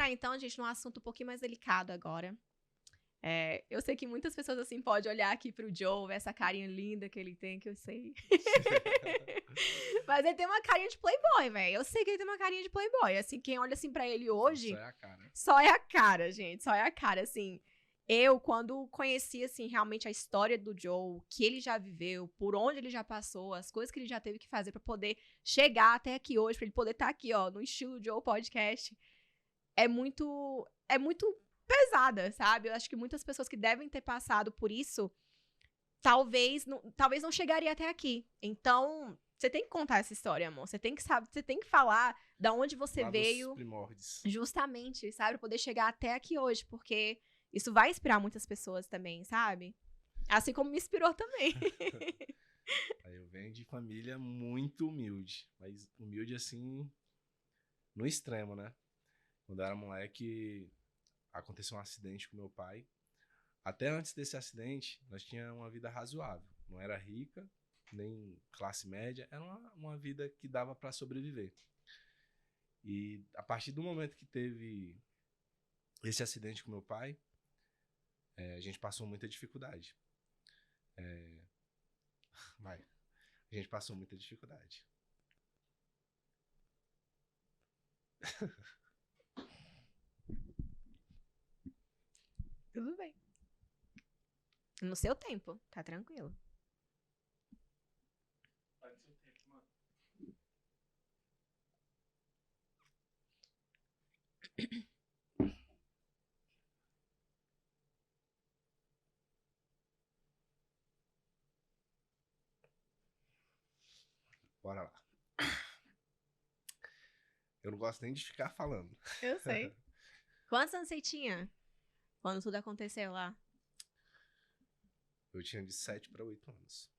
entrar, então, gente, num assunto um pouquinho mais delicado agora. Eu sei que muitas pessoas, assim, podem olhar aqui pro Joe, ver essa carinha linda que ele tem, que eu sei. Mas ele tem uma carinha de playboy, velho. Eu sei que ele tem uma carinha de playboy. Assim, quem olha, assim, pra ele hoje... Só é a cara. Só é a cara, gente. Só é a cara, assim. Eu, quando conheci, assim, realmente a história do Joe, o que ele já viveu, por onde ele já passou, as coisas que ele já teve que fazer pra poder chegar até aqui hoje, pra ele poder estar aqui, ó, no Estilo Joe Podcast, é muito pesada, sabe? Eu acho que muitas pessoas que devem ter passado por isso, talvez não chegaria até aqui. Então, você tem que contar essa história, amor. Você tem que saber, você tem que falar da onde você Lá veio. dos primórdios. Justamente, sabe? Pra poder chegar até aqui hoje, porque isso vai inspirar muitas pessoas também, sabe? Assim como me inspirou também. Aí eu venho de família muito humilde. Mas humilde, assim, no extremo, né? Quando eu era moleque, aconteceu um acidente com meu pai. Até antes desse acidente, nós tínhamos uma vida razoável. Não era rica, nem classe média. Era uma vida que dava para sobreviver. E a partir do momento que teve esse acidente com meu pai, a gente passou muita dificuldade. A gente passou muita dificuldade. Tudo bem. No seu tempo, tá tranquilo. Vai no seu tempo, mano. Bora lá. Eu não gosto nem de ficar falando. Eu sei. Quantos anos você tinha quando tudo aconteceu lá? Eu tinha de 7 para 8 anos.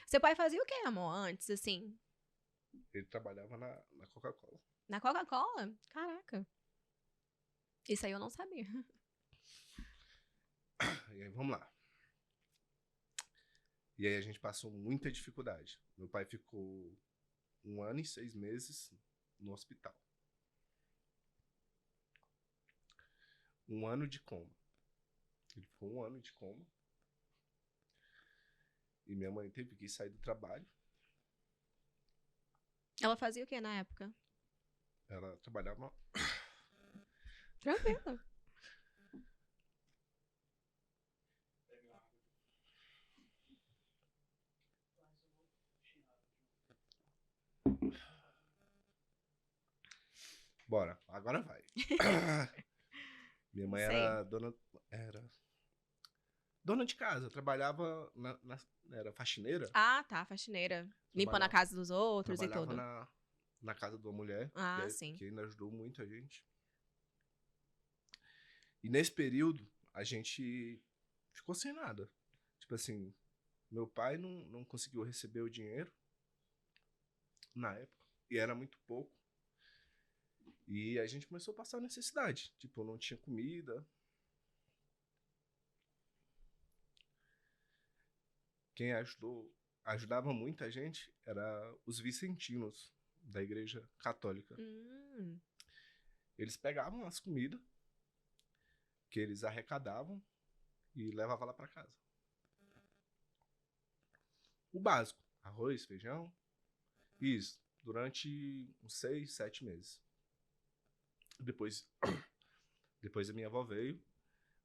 Seu pai fazia o quê, amor, antes, assim? Ele trabalhava na Coca-Cola. Na Coca-Cola? Caraca. Isso aí eu não sabia. E aí, vamos lá. E aí a gente passou muita dificuldade. Meu pai ficou 1 ano e 6 meses no hospital. 1 ano de coma. Ele ficou 1 ano de coma. E minha mãe teve que sair do trabalho. Ela fazia o quê na época? Ela trabalhava... Tranquilo. Pega água. Bora, agora vai. Minha mãe Sei. era dona de casa, trabalhava era faxineira. Ah, tá, faxineira. Limpando a casa dos outros e Trabalhava tudo. na casa de uma mulher, Ah, sim. que ainda ajudou muito a gente. E nesse período, a gente ficou sem nada. Tipo assim, meu pai não conseguiu receber o dinheiro na época, e era muito pouco. E a gente começou a passar necessidade. Tipo, não tinha comida. Quem ajudava muito a gente era os vicentinos da igreja católica. Eles pegavam as comidas que eles arrecadavam e levavam lá para casa. O básico, arroz, feijão, isso, durante uns 6, 7 meses. Depois a minha avó veio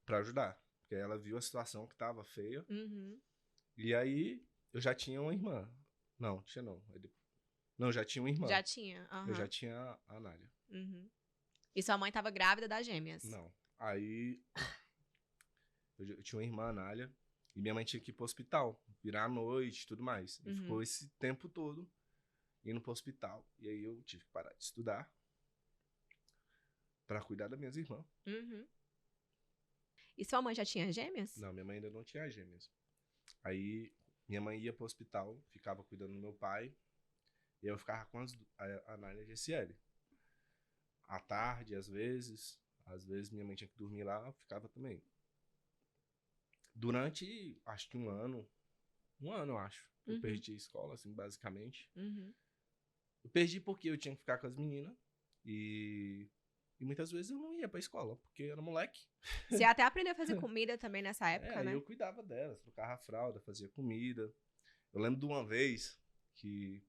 para ajudar, porque ela viu a situação que tava feia. Uhum. E aí eu já tinha uma irmã. Não, tinha não. Não, já tinha uma irmã. Já tinha? Aham. Eu já tinha a Anália. Uhum. E sua mãe tava grávida das gêmeas? Não. Aí eu tinha uma irmã, a Anália, e minha mãe tinha que ir pro hospital, virar à noite e tudo mais. E ficou esse tempo todo indo pro hospital. E aí eu tive que parar de estudar para cuidar das minhas irmãs. Uhum. E sua mãe já tinha gêmeas? Não, minha mãe ainda não tinha gêmeas. Aí minha mãe ia pro hospital, ficava cuidando do meu pai, e eu ficava com a Anália e a GCL. À tarde, às vezes minha mãe tinha que dormir lá, eu ficava também. Durante, acho que um ano, eu acho, eu perdi a escola, assim, basicamente. Uhum. Eu perdi porque eu tinha que ficar com as meninas, E muitas vezes eu não ia pra escola, porque eu era moleque. Você até aprendeu a fazer comida também nessa época, Aí né? eu cuidava delas, trocava a fralda, fazia comida. Eu lembro de uma vez que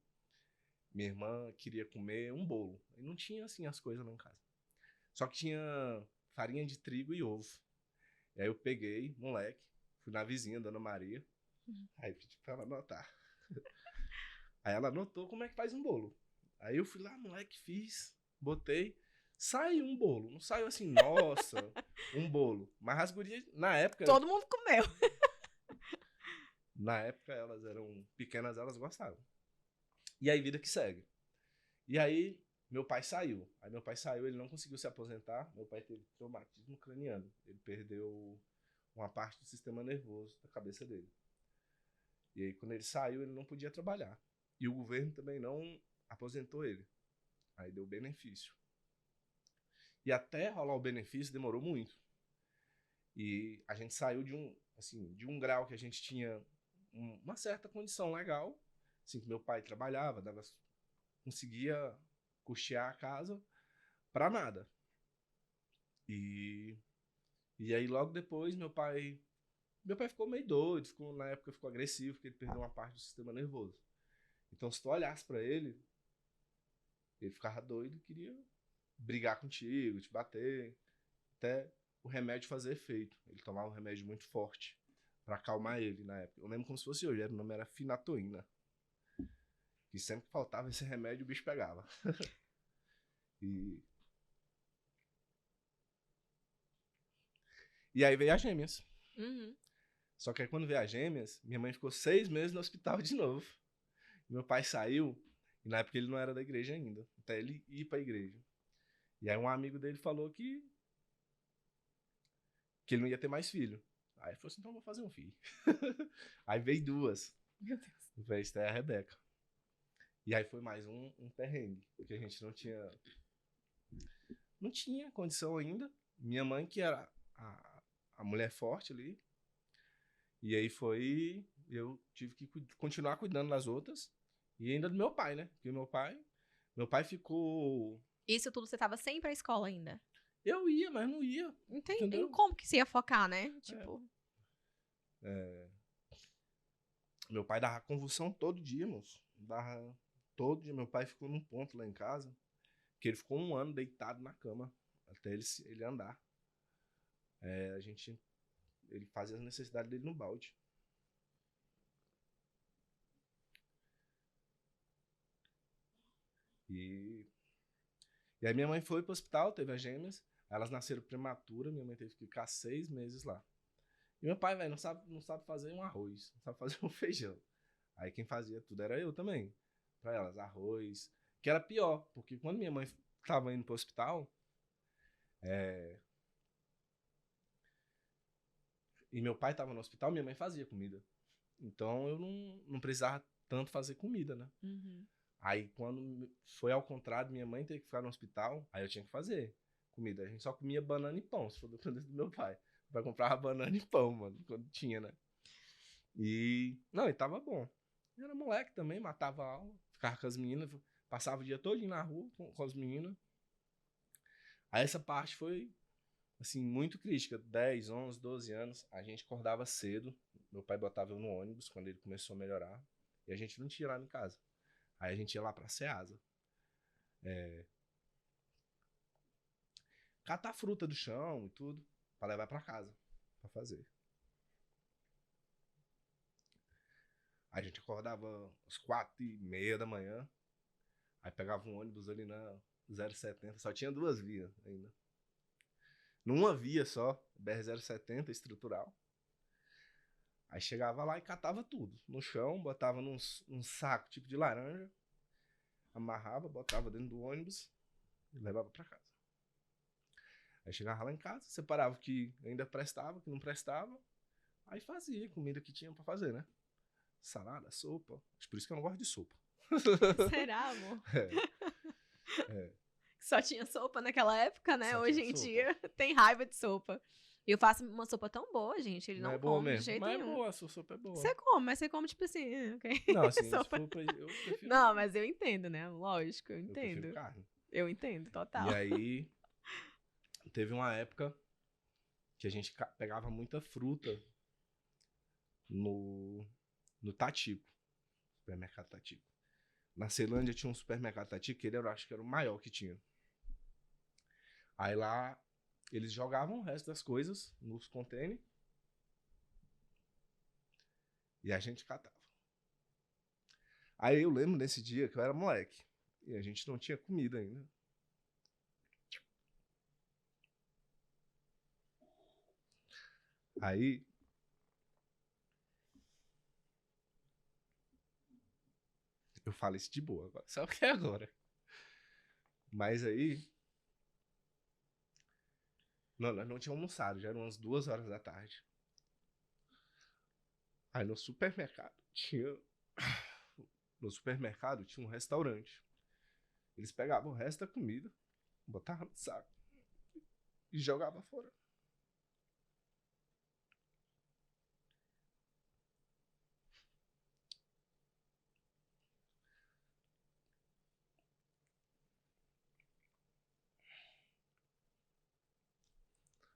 minha irmã queria comer um bolo. E não tinha, assim, as coisas lá em casa. Só que tinha farinha de trigo e ovo. E aí eu peguei, moleque, fui na vizinha, Dona Maria. Aí pedi pra ela anotar. Aí ela anotou como é que faz um bolo. Aí eu fui lá, moleque, fiz, botei. Saiu um bolo. Não saiu assim, nossa, um bolo. Mas as gurias, na época... Todo mundo comeu. Na época elas eram pequenas, elas gostavam. E aí vida que segue. E aí meu pai saiu. Aí meu pai saiu, ele não conseguiu se aposentar. Meu pai teve traumatismo craniano. Ele perdeu uma parte do sistema nervoso da cabeça dele. E aí quando ele saiu, ele não podia trabalhar. E o governo também não aposentou ele. Aí deu benefício. E até rolar o benefício demorou muito. E a gente saiu de um grau que a gente tinha uma certa condição legal, assim, que meu pai trabalhava, conseguia custear a casa, pra nada. E aí logo depois meu pai ficou meio doido, na época ficou agressivo, porque ele perdeu uma parte do sistema nervoso. Então se tu olhasse pra ele ficava doido, queria brigar contigo, te bater, até o remédio fazer efeito. Ele tomava um remédio muito forte pra acalmar ele na época. Eu lembro como se fosse hoje, o nome era Finatoína. E sempre que faltava esse remédio, o bicho pegava. E aí veio as gêmeas. Uhum. Só que aí quando veio as gêmeas, minha mãe ficou 6 meses no hospital de novo. Meu pai saiu, e na época ele não era da igreja ainda, até ele ir pra igreja. E aí um amigo dele falou que ele não ia ter mais filho. Aí ele falou assim, então eu vou fazer um filho. Aí veio 2. Meu Deus. Veio a Esté e a Rebeca. E aí foi mais um perrengue, porque a gente não tinha condição ainda. Minha mãe, que era a mulher forte ali. E aí eu tive que continuar cuidando das outras. E ainda do meu pai, né? Porque meu pai ficou... Isso tudo você tava sempre à escola ainda? Eu ia, mas não ia. Entendi. Entendeu? Como que você ia focar, né? Tipo... Meu pai dava convulsão todo dia, moço. Todo dia. Meu pai ficou num ponto lá em casa, que ele ficou 1 ano deitado na cama, até ele andar. Ele fazia as necessidades dele no balde. E aí minha mãe foi pro hospital, teve as gêmeas, elas nasceram prematuras, minha mãe teve que ficar 6 meses lá. E meu pai, velho, não sabe fazer um arroz, não sabe fazer um feijão. Aí quem fazia tudo era eu também, pra elas, arroz, que era pior, porque quando minha mãe tava indo pro hospital, e meu pai tava no hospital, minha mãe fazia comida. Então eu não precisava tanto fazer comida, né? Uhum. Aí quando foi ao contrário, minha mãe teve que ficar no hospital, aí eu tinha que fazer comida. A gente só comia banana e pão, se for dependendo do meu pai. Vai comprar banana e pão, mano, quando tinha, né? E tava bom. Eu era moleque também, matava a aula, ficava com as meninas, passava o dia todo na rua com as meninas. Aí essa parte foi, assim, muito crítica. 10, 11, 12 anos, a gente acordava cedo. Meu pai botava eu no ônibus quando ele começou a melhorar. E a gente não tinha lá em casa. Aí a gente ia lá pra Ceasa. Catar fruta do chão e tudo, pra levar pra casa, pra fazer. Aí a gente acordava às 4h30 da manhã. Aí pegava um ônibus ali na 070. Só tinha 2 vias ainda. Numa via só, BR-070, estrutural. Aí chegava lá e catava tudo. No chão, botava num saco tipo de laranja. Amarrava, botava dentro do ônibus e levava pra casa. Aí chegava lá em casa, separava o que ainda prestava, o que não prestava. Aí fazia comida que tinha pra fazer, né? Salada, sopa. Por isso que eu não gosto de sopa. Será, amor? É. Só tinha sopa naquela época, né? Só Hoje tinha em sopa. dia tem raiva de sopa. Eu faço uma sopa tão boa, gente. Ele não é boa come de mesmo. jeito Mas nenhum. é boa, a sua sopa é boa. Você come, mas você come tipo assim, ok? Não, assim, se Sopa. for pra, eu prefiro... Não, mas eu entendo, né? Lógico, eu eu prefiro entendo. carne. Eu entendo, total. E aí, teve uma época que a gente pegava muita fruta no Tatico, supermercado Tatico. Na Ceilândia tinha um supermercado Tatico, que eu acho que era o maior que tinha. Aí lá, eles jogavam o resto das coisas nos containers e a gente catava. Aí eu lembro nesse dia que eu era moleque e a gente não tinha comida ainda. Aí eu falo isso de boa agora. Sabe o que é agora? Mas aí. Não, nós não tínhamos almoçado, já eram umas 2 horas da tarde. Aí no supermercado tinha. No supermercado tinha um restaurante. Eles pegavam o resto da comida, botavam no saco e jogavam fora.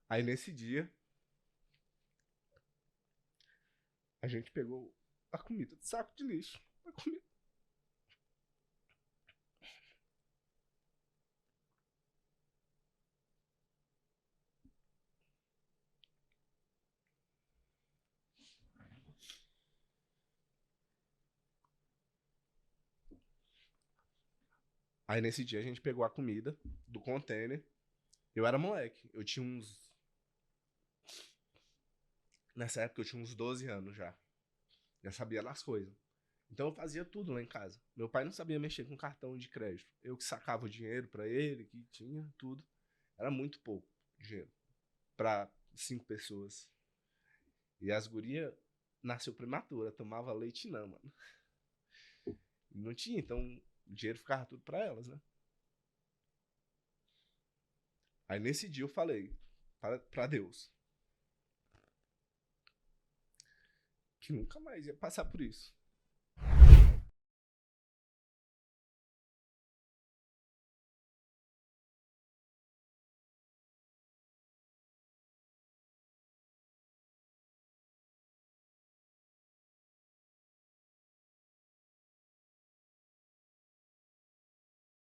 Aí nesse dia, a gente pegou a comida do saco de lixo. A comida. Aí nesse dia a gente pegou a comida do container. Eu era moleque. Eu tinha uns. Nessa época eu tinha uns 12 anos já. Já sabia das coisas. Então eu fazia tudo lá em casa. Meu pai não sabia mexer com cartão de crédito. Eu que sacava o dinheiro pra ele, que tinha tudo. Era muito pouco dinheiro pra 5 pessoas. E as gurias nasceu prematura, tomava leite não, mano. E não tinha, então o dinheiro ficava tudo pra elas, né? Aí nesse dia eu falei pra Deus que nunca mais ia passar por isso.